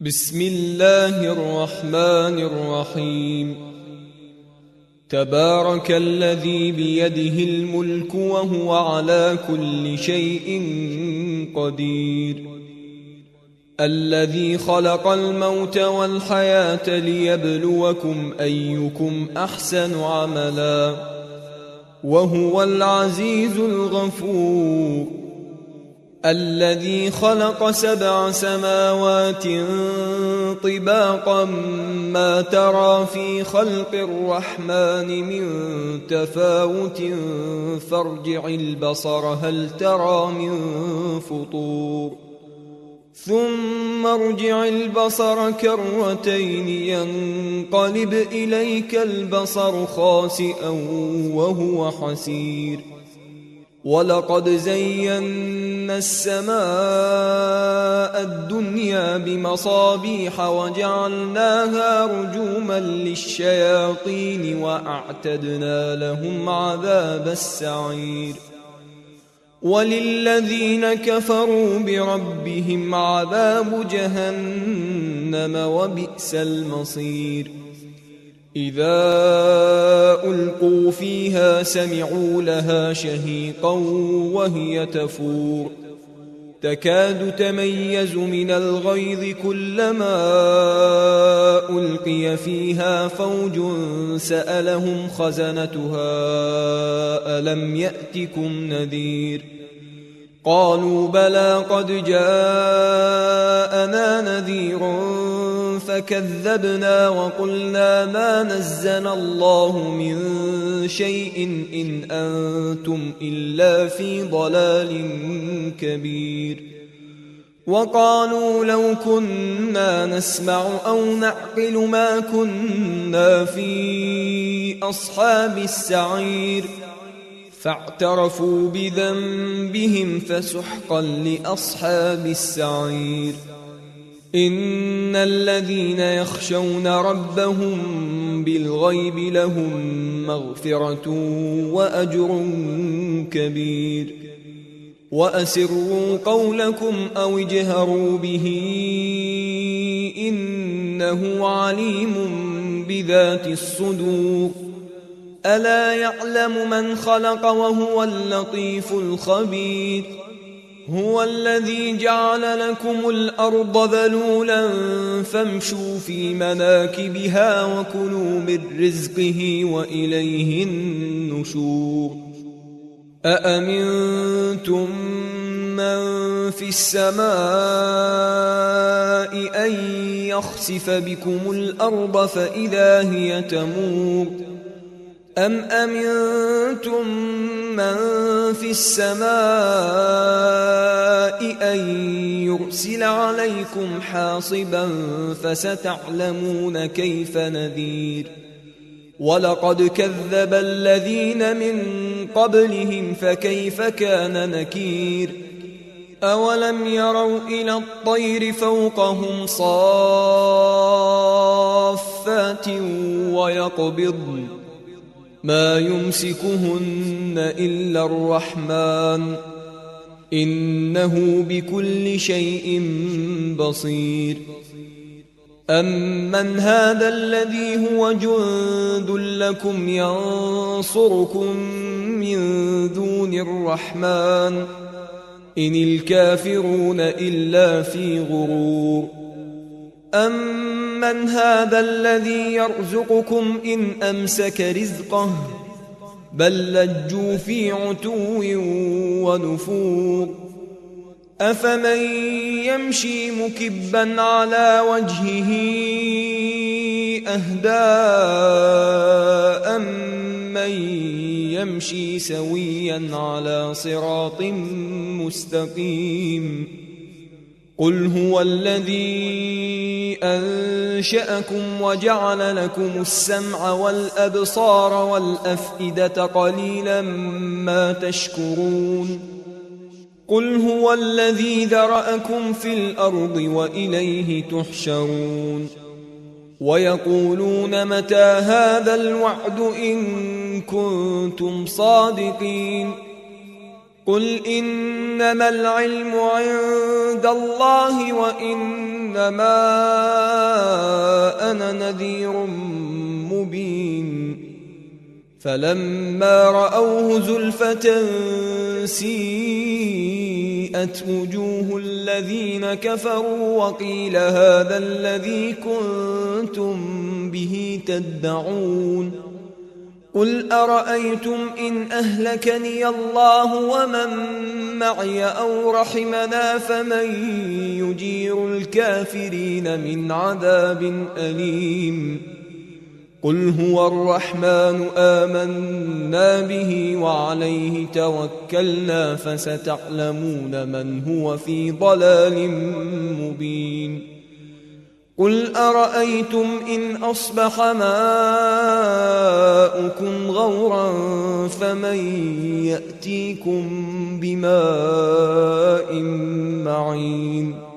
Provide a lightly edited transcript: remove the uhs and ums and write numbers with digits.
بسم الله الرحمن الرحيم. تبارك الذي بيده الملك وهو على كل شيء قدير، الذي خلق الموت والحياة ليبلوكم أيكم أحسن عملا، وهو العزيز الغفور. الذي خلق 7 سماوات طباقا ما ترى في خلق الرحمن من تفاوت فارجع البصر هل ترى من فطور، ثم ارجع البصر كرتين ينقلب إليك البصر خاسئا وهو حسير. ولقد زينا السماء الدنيا بمصابيح وجعلناها رجوما للشياطين وأعتدنا لهم عذاب السعير. وللذين كفروا بربهم عذاب جهنم وبئس المصير. إذا ألقوا فيها سمعوا لها شهيقا وهي تفور، تكاد تميز من الغيظ كلما ألقي فيها فوج سألهم خزنتها ألم يأتكم نذير، قالوا بلى قد جاءنا نذير فكذبنا وقلنا ما نزل الله من شيء إن أنتم إلا في ضلال كبير. وقالوا لو كنا نسمع أو نعقل ما كنا في أصحاب السعير، فاعترفوا بذنبهم فسحقا لأصحاب السعير. إن الذين يخشون ربهم بالغيب لهم مغفرة وأجر كبير. وأسروا قولكم أو اجهروا به إنه عليم بذات الصدور. ألا يعلم من خلق وهو اللطيف الخبير. هو الذي جعل لكم الأرض ذلولا فامشوا في مناكبها وكلوا من رزقه وإليه النشور. أأمنتم من في السماء أن يخسف بكم الأرض فإذا هي تمور، أم أمنتم من في السماء أن يرسل عليكم حاصبا فستعلمون كيف نذير. ولقد كذب الذين من قبلهم فكيف كان نكير. أولم يروا إلى الطير فوقهم صافات ويقبضن ما يمسكهن إلا الرحمن إنه بكل شيء بصير. أمن هذا الذي هو جند لكم ينصركم من دون الرحمن إن الكافرون إلا في غرور. أمن هذا الذي يرزقكم إن أمسك رزقه بل لجوا في عتو ونفور. أفمن يمشي مكبا على وجهه أهدى أمن يمشي سويا على صراط مستقيم. قل هو الذي أنشأكم وجعل لكم السمع والأبصار والأفئدة قليلا ما تشكرون. قل هو الذي ذرأكم في الأرض وإليه تحشرون. ويقولون متى هذا الوعد إن كنتم صادقين. قل إنما العلم عند الله وإنما أنا نذير مبين فلما رأوه زلفة سيئت وجوه الذين كفروا وقيل هذا الذي كنتم به تدعون قل أرأيتم إن أهلكني الله ومن معي أو رحمنا فمن يجير الكافرين من عذاب أليم قل هو الرحمن آمنا به وعليه توكلنا فستعلمون من هو في ضلال مبين قل أرأيتم إن أصبح ماؤكم غورا فمن يأتيكم بماء معين